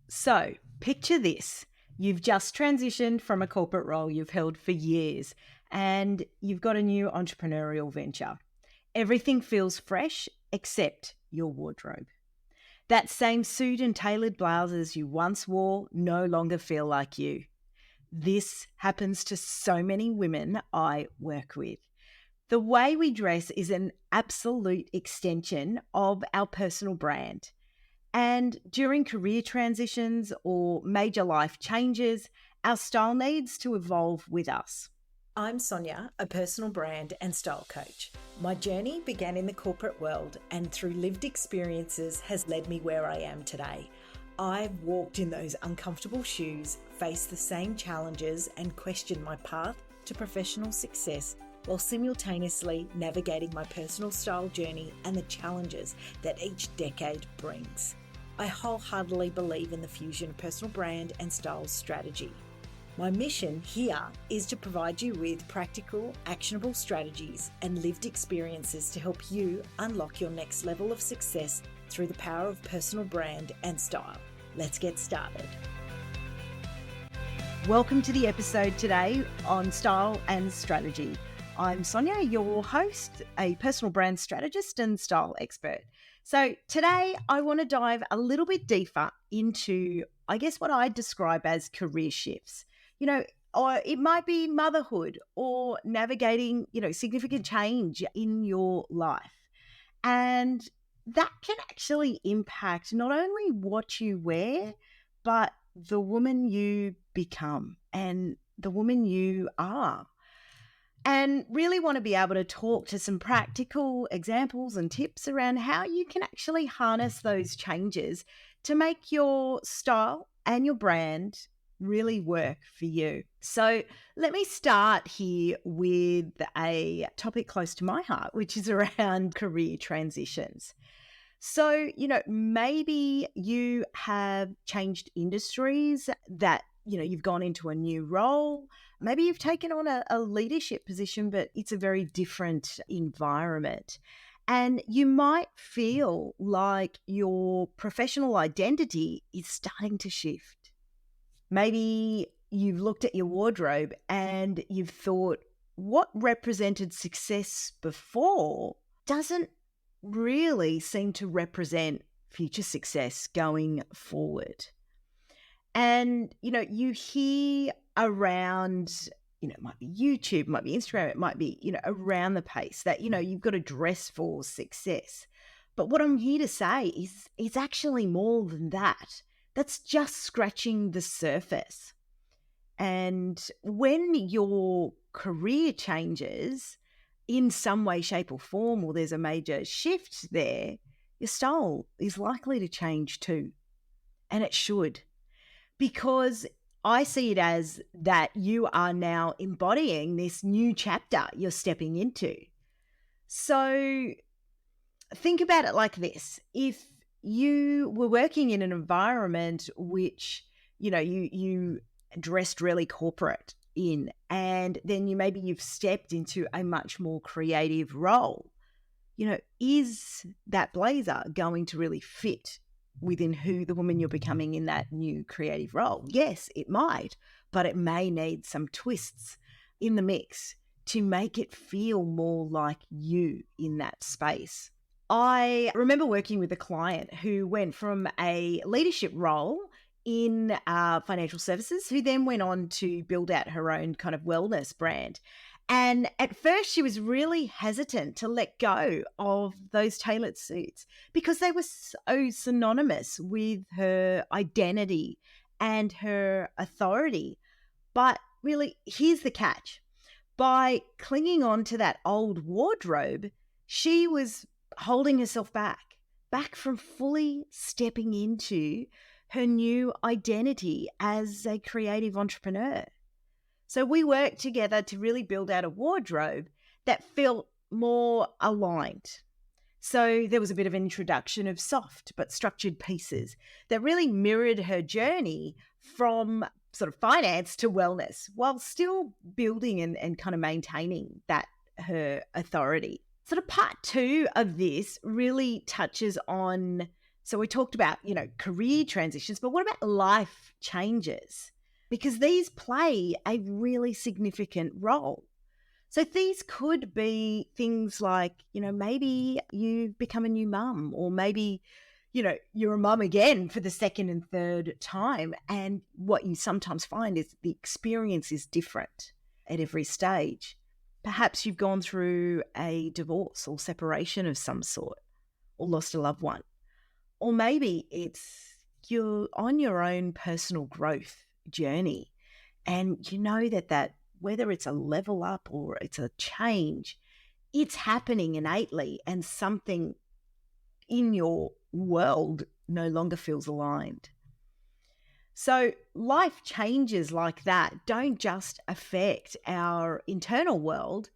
So, picture this. You've just transitioned from a corporate role you've held for years and you've got a new entrepreneurial venture. Everything feels fresh except your wardrobe. That same suit and tailored blouses you once wore no longer feel like you. This happens to so many women I work with. The way we dress is an absolute extension of our personal brand. And during career transitions or major life changes, our style needs to evolve with us. I'm Sonya, a personal brand and style coach. My journey began in the corporate world and through lived experiences has led me where I am today. I've walked in those uncomfortable shoes, faced the same challenges and questioned my path to professional success while simultaneously navigating my personal style journey and the challenges that each decade brings. I wholeheartedly believe in the fusion of personal brand and style strategy. My mission here is to provide you with practical, actionable strategies and lived experiences to help you unlock your next level of success through the power of personal brand and style. Let's get started. Welcome to the episode today on style and strategy. I'm Sonya, your host, a personal brand strategist and style expert. So today I want to dive a little bit deeper into, what I describe as career shifts. Or it might be motherhood or navigating, significant change in your life. And that can actually impact not only what you wear, but the woman you become and the woman you are. And really want to be able to talk to some practical examples and tips around how you can actually harness those changes to make your style and your brand really work for you. So let me start here with a topic close to my heart, which is around career transitions. So, maybe you have changed industries that, you've gone into a new role. Maybe you've taken on a leadership position, but it's a very different environment. And you might feel like your professional identity is starting to shift. Maybe you've looked at your wardrobe and you've thought, what represented success before doesn't really seem to represent future success going forward. And, you hear around, it might be YouTube, it might be Instagram, it might be, around the pace that, you've got to dress for success. But what I'm here to say is it's actually more than that. That's just scratching the surface. And when your career changes in some way, shape, or form, or there's a major shift there, your style is likely to change too. And it should. Because I see it as that you are now embodying this new chapter you're stepping into. So think about it like this. If you were working in an environment which, you dressed really corporate in, and then you've stepped into a much more creative role, is that blazer going to really fit within who the woman you're becoming in that new creative role? Yes, it might, but it may need some twists in the mix to make it feel more like you in that space. I remember working with a client who went from a leadership role in financial services, who then went on to build out her own kind of wellness brand. And at first she was really hesitant to let go of those tailored suits because they were so synonymous with her identity and her authority. But really, here's the catch. By clinging on to that old wardrobe, she was holding herself back from fully stepping into her new identity as a creative entrepreneur. So we worked together to really build out a wardrobe that felt more aligned. So there was a bit of an introduction of soft but structured pieces that really mirrored her journey from sort of finance to wellness, while still building and kind of maintaining that her authority. Sort of part two of this really touches on So we talked about, career transitions, but what about life changes? Because these play a really significant role. So these could be things like, maybe you've become a new mum, or maybe, you're a mum again for the second and third time. And what you sometimes find is the experience is different at every stage. Perhaps you've gone through a divorce or separation of some sort, or lost a loved one. Or maybe it's you're on your own personal growth journey, and you know that whether it's a level up or it's a change, it's happening innately, and something in your world no longer feels aligned. So life changes like that don't just affect our internal world,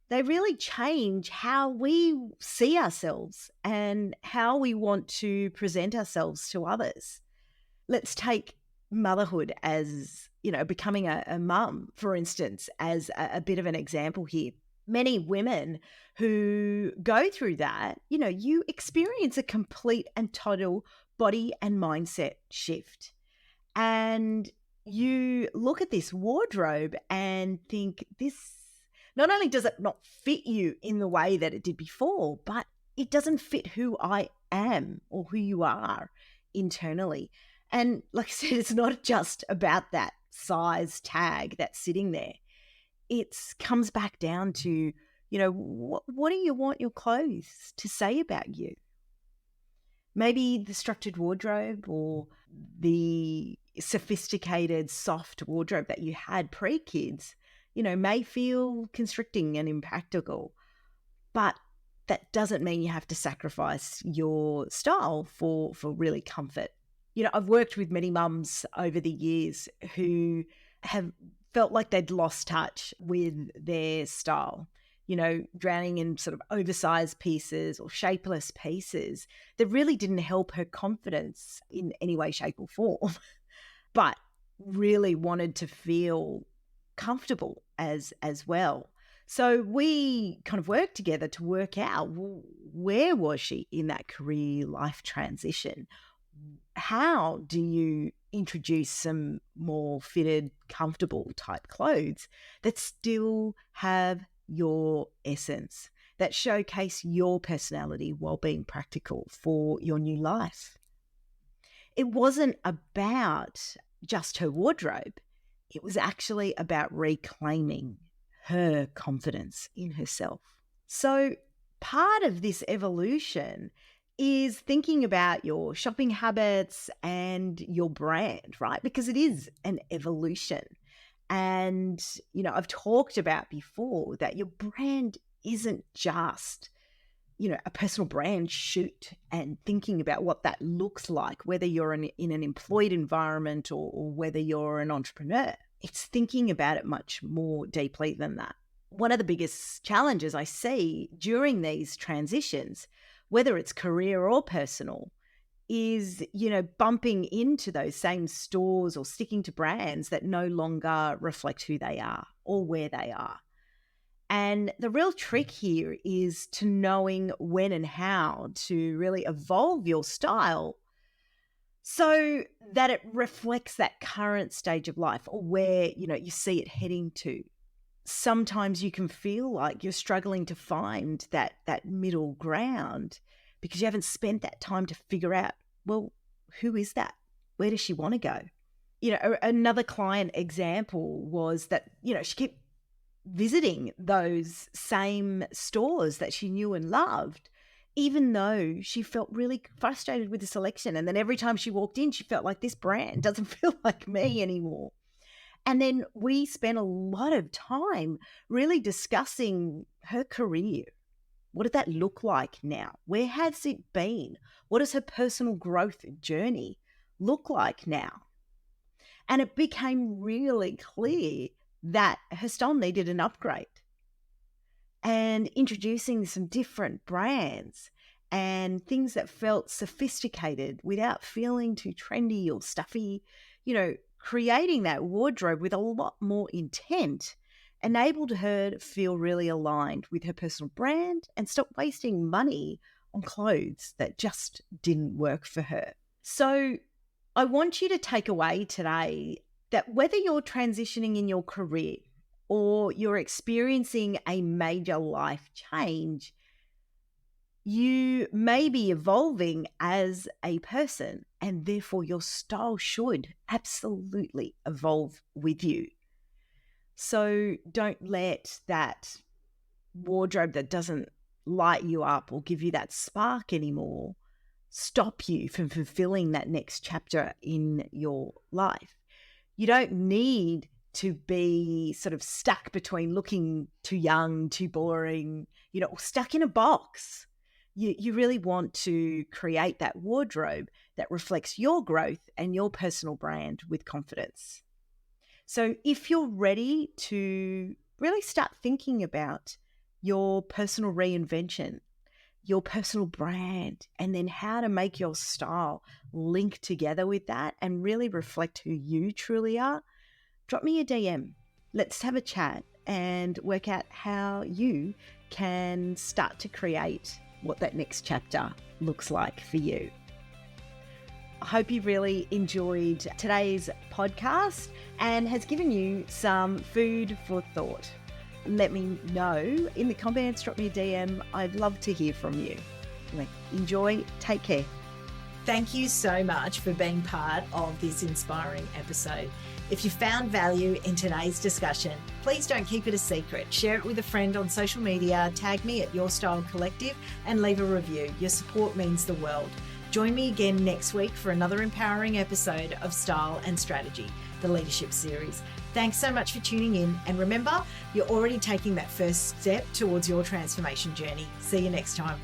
they really change how we see ourselves and how we want to present ourselves to others. Let's take motherhood as, becoming a mum, for instance, as a bit of an example here. Many women who go through that, you experience a complete and total body and mindset shift. And you look at this wardrobe and think, this not only does it not fit you in the way that it did before, but it doesn't fit who I am or who you are internally. And like I said, it's not just about that size tag that's sitting there. It comes back down to, what do you want your clothes to say about you? Maybe the structured wardrobe or the sophisticated, soft wardrobe that you had pre-kids, may feel constricting and impractical. But that doesn't mean you have to sacrifice your style for really comfort. I've worked with many mums over the years who have felt like they'd lost touch with their style, drowning in sort of oversized pieces or shapeless pieces that really didn't help her confidence in any way, shape, or form, but really wanted to feel comfortable as well. So we kind of worked together to work out, where was she in that career life transition? How do you introduce some more fitted, comfortable type clothes that still have your essence, that showcase your personality while being practical for your new life? It wasn't about just her wardrobe. It was actually about reclaiming her confidence in herself. So part of this evolution is thinking about your shopping habits and your brand, right? Because it is an evolution. And, I've talked about before that your brand isn't just, a personal brand shoot and thinking about what that looks like, whether you're in an employed environment or whether you're an entrepreneur. It's thinking about it much more deeply than that. One of the biggest challenges I see during these transitions, whether it's career or personal, is, bumping into those same stores or sticking to brands that no longer reflect who they are or where they are. And the real trick here is to knowing when and how to really evolve your style so that it reflects that current stage of life or where, you see it heading to. Sometimes you can feel like you're struggling to find that middle ground because you haven't spent that time to figure out, well, who is that? Where does she want to go? Another client example was that, she kept visiting those same stores that she knew and loved, even though she felt really frustrated with the selection. And then every time she walked in, she felt like, this brand doesn't feel like me anymore. And then we spent a lot of time really discussing her career. What did that look like now? Where has it been? What does her personal growth journey look like now? And it became really clear that her style needed an upgrade. And introducing some different brands and things that felt sophisticated without feeling too trendy or stuffy, creating that wardrobe with a lot more intent enabled her to feel really aligned with her personal brand and stop wasting money on clothes that just didn't work for her. So I want you to take away today that whether you're transitioning in your career or you're experiencing a major life change, you may be evolving as a person, and therefore your style should absolutely evolve with you. So don't let that wardrobe that doesn't light you up or give you that spark anymore stop you from fulfilling that next chapter in your life. You don't need to be sort of stuck between looking too young, too boring, or stuck in a box. You really want to create that wardrobe that reflects your growth and your personal brand with confidence. So if you're ready to really start thinking about your personal reinvention, your personal brand, and then how to make your style link together with that and really reflect who you truly are, drop me a DM. Let's have a chat and work out how you can start to create what that next chapter looks like for you. I hope you really enjoyed today's podcast and has given you some food for thought. Let me know in the comments, drop me a DM. I'd love to hear from you. Anyway, enjoy, take care. Thank you so much for being part of this inspiring episode. If you found value in today's discussion, please don't keep it a secret. Share it with a friend on social media, tag me at Your Style Collective, and leave a review. Your support means the world. Join me again next week for another empowering episode of Style and Strategy, the Leadership Series. Thanks so much for tuning in. And remember, you're already taking that first step towards your transformation journey. See you next time.